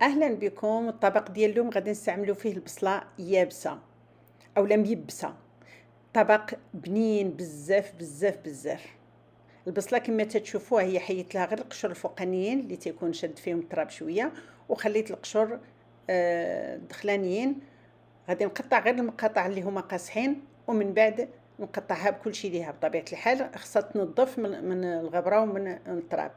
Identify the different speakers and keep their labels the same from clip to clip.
Speaker 1: أهلا بكم. الطبق ديال اليوم غادي نستعملوا فيه البصلة يابسة أو ميبسة. طبق بنين بزاف بزاف بزاف. البصلة كما تتشوفوها هي حيت لها غير القشور الفوقانيين اللي تيكون شد فيهم التراب شوية، وخليت القشور الدخلانيين. غادي نقطع غير المقاطع اللي هما قاصحين، ومن بعد نقطعها بكل شيء ليها. بطبيعة الحال خصها تنظف من الغبرة ومن التراب.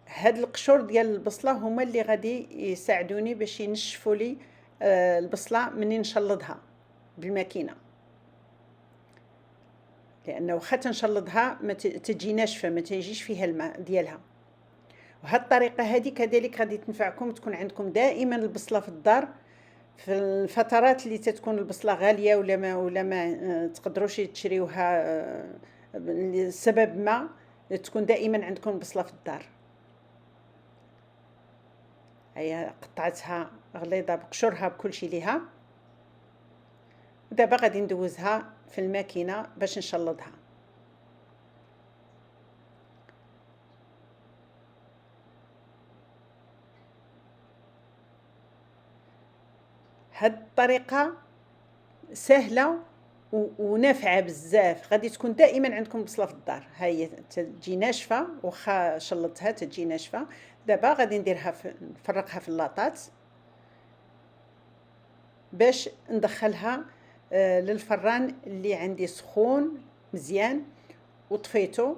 Speaker 1: هاد القشور ديال البصله هما اللي غادي يساعدوني باش ينشفوا لي البصله مني نشلضها بالماكينه، لانه واخا تنشلضها ما تجي ناشفه، ما تيجيش فيها الماء ديالها. وهاد الطريقه هذه كذلك غادي تنفعكم، تكون عندكم دائما البصله في الدار في الفترات اللي تتكون البصله غاليه ولا ما تقدروش تشريوها لسبب ما، تكون دائما عندكم بصله في الدار. هيا قطعتها غليظه بقشرها بكل شيء ليها. ودابا غادي ندوزها في الماكينه باش نشلضها. هاد الطريقه سهله ونافعه بزاف. غادي تكون دائما عندكم بصله في الدار، ها هي تجي ناشفه، واخا شلطتها تجي ناشفه. دابا غادي نديرها نفرقها في اللاطات باش ندخلها للفران اللي عندي سخون مزيان وطفيته.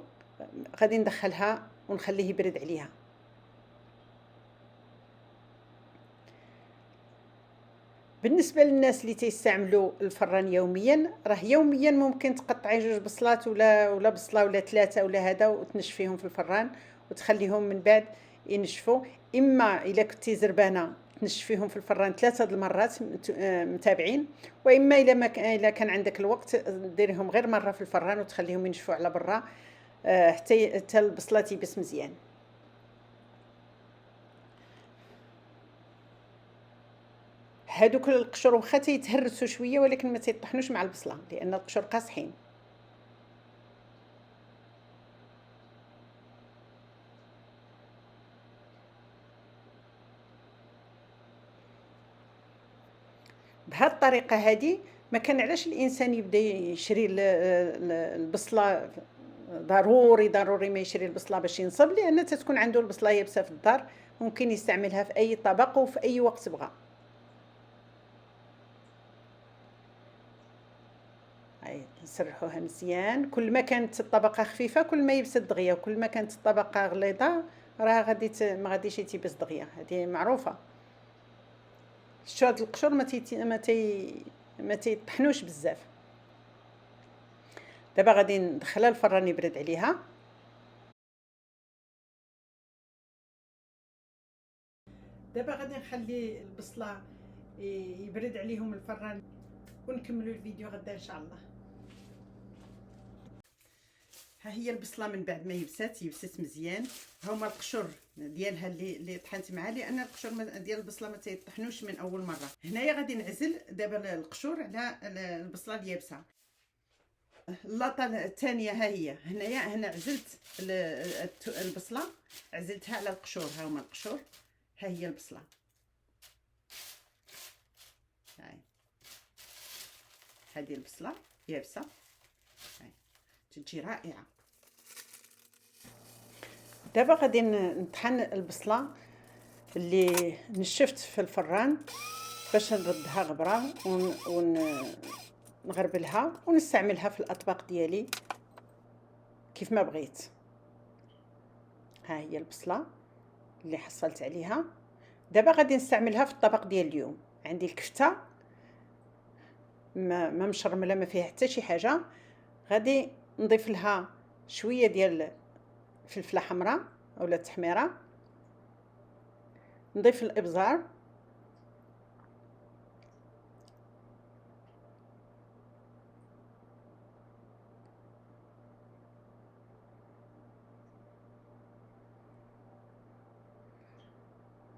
Speaker 1: غادي ندخلها ونخليه يبرد عليها. بالنسبه للناس اللي تيستعملوا الفران يوميا، راه يوميا ممكن تقطعي جوج بصلات ولا بصله ولا ثلاثه ولا هذا، وتنشفيهم في الفران وتخليهم من بعد ينشفوا. اما الا كنتي زربانه تنشفيهم في الفران ثلاثه المرات متابعين، واما الا كان عندك الوقت ديريهم غير مره في الفران وتخليهم ينشفوا على برا حتى البصله تيبس مزيان. هادوك القشور واخا تيتهرسوا شويه ولكن ما تيطحنوش مع البصله لان القشور قاصحين. بهذه الطريقه هذه ما كان علاش الانسان يبدا يشري البصله ضروري ضروري ما يشري البصله باش ينصب، لان تتكون عنده البصله يابسه في الدار، ممكن يستعملها في اي طبق وفي اي وقت بغى. هاي نسرحوها مزيان. كل ما كانت الطبقه خفيفه كل ما يبس دغيا، وكل ما كانت الطبقه غليظه راه ما غاديش تيبس دغيا، هذه معروفه. شتو هاد القشور ما تيطحنوش بزاف. دابا غادي ندخلها الفران يبرد عليها. دابا غادي نخلي البصله يبرد عليهم الفران، ونكملوا الفيديو غدا ان شاء الله. ها هي البصله من بعد ما يبست مزيان. ها هما القشور ديالها اللي طحنت معها، لان القشور ديال البصله ما تيطحنوش من اول مره. هنايا غادي نعزل دابا القشور على البصله اليابسه. اللاطه الثانيه ها هي هنا عزلت البصله، عزلتها على القشور. ها هما القشور، ها هي البصله. هاي هذه البصله يابسه، هاي تجي رائعه. دابا غادي نطحن البصله اللي نشفت في الفران باش نردها غبره ونغربلها ونستعملها في الاطباق ديالي كيف ما بغيت. ها هي البصله اللي حصلت عليها. دابا غادي نستعملها في الطبق ديال اليوم. عندي الكفته ما مشرمله، ما فيها حتى شي حاجه. غادي نضيف لها شويه ديال فلفله حمراء اولا تحميره، نضيف الابزار،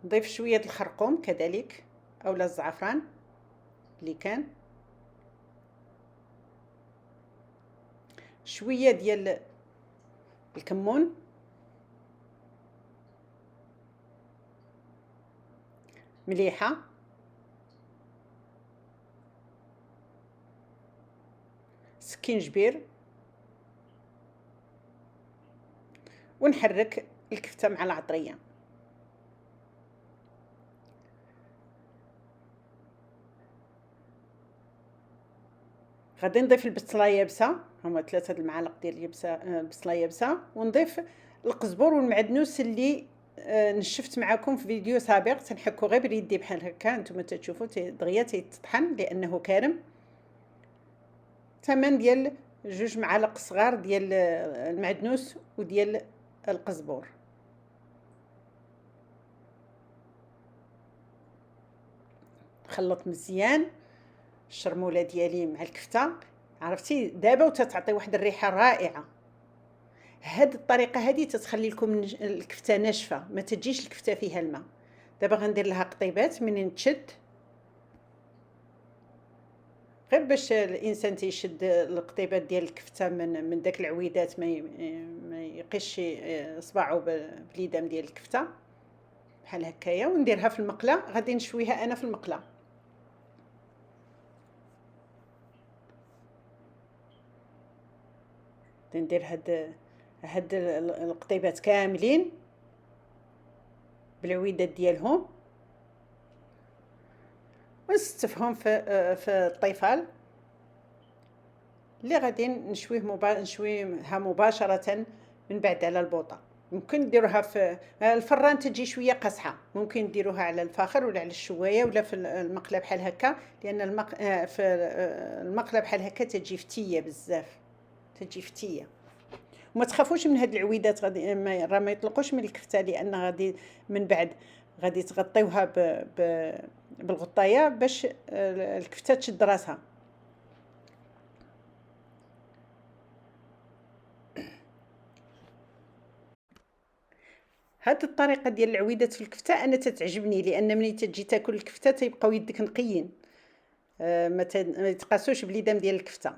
Speaker 1: نضيف شويه الخرقوم كذلك اولا الزعفران اللي كان، شويه ديال الكمون، مليحه، سكينجبير، ونحرك الكفته مع العطريه. غادي نضيف البصله يابسه، هما 3 المعالق ديال بصله يابسه، ونضيف القزبر والمعدنوس اللي نشفت معكم في فيديو سابق. تنحكو غير باليدي بحال هكا، نتوما تتشوفوا دغيا تيتطحن لانه كارم. 8 ديال 2 معالق صغار ديال المعدنوس وديال القزبر. خلط مزيان الشرموله ديالي مع الكفته. عرفتي دابا وتتعطي واحد الريحه رائعه. هاد الطريقه هذه تتخلي لكم الكفته ناشفه، ما تجيش الكفته فيها الماء. دابا غندير لها قطيبات منين تشد، غير باش الانسان تيشد القطيبات ديال الكفته من داك العويدات، ما يقيش صباعو باليدام ديال الكفته بحال هكايا. ونديرها في المقله، غادي نشويها انا في المقله. ندير هاد القطيبات كاملين بالعويدات ديالهم، ونستفهم في الطيفال اللي غادي نشويها مباشره من بعد على البوطه. ممكن ديروها في الفران تجي شويه قاصحه، ممكن ديروها على الفاخر ولا على الشوايه ولا في المقله بحال هكا، لان في المقله بحال هكا تجي فتيه بزاف، تجي فتيه. وما تخافوش من هاد العويدات، غادي راه ما يطلقوش من الكفته، لان غادي من بعد غادي تغطيوها بالغطايه باش الكفته تشد راسها. هاد الطريقه ديال العويدات في الكفته انا تتعجبني، لان ملي تجي تاكل الكفته تيبقاو يدك نقيين، ما يتقاسوش باليدام ديال الكفته.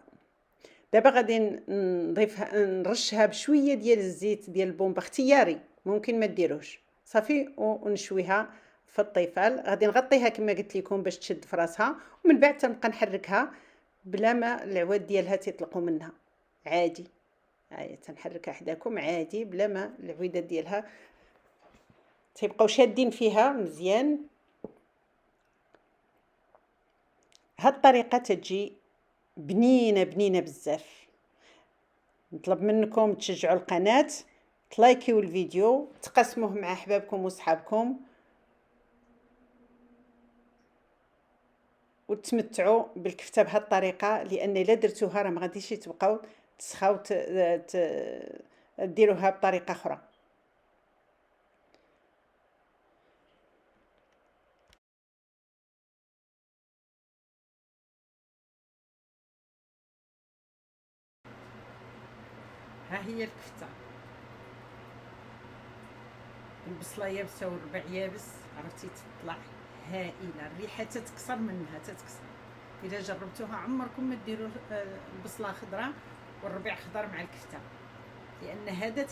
Speaker 1: دابا غادي نضيفها، نرشها بشويه ديال الزيت ديال البومبا، اختياري، ممكن ما ديروش صافي، ونشويها في الطيفال. غادي نغطيها كما قلت لكم باش تشد في راسها، ومن بعد تنبقى نحركها بلا ما العواد ديالها تيطلقوا منها عادي. تنحركها حداكم عادي بلا ما العويدات ديالها تيبقاو شادين فيها مزيان. هاد الطريقه تجي بنينه بنينه بزاف. نطلب منكم تشجعوا القناه، تلايكيو الفيديو، تقسموه مع احبابكم وصحابكم، وتمتعوا بالكفته بهذه الطريقه، لان الا درتوها راه ما غاديش تبقاو تسخاو ديروها بطريقه اخرى. ها هي الكفته، البصله يابسه والربع يابس، عرفتي تطلع هائله، الريحه تتكسر منها تتكسر. اذا جربتوها عمركم ما ديروا البصله خضراء والربيع خضر مع الكفته، لان هذا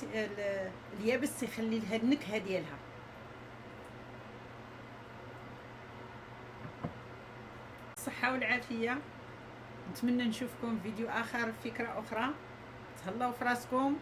Speaker 1: اليابس تيخلي لها النكهه ديالها. الصحه والعافيه. نتمنى نشوفكم في فيديو اخر، فكره اخرى. تهلاو في راسكم.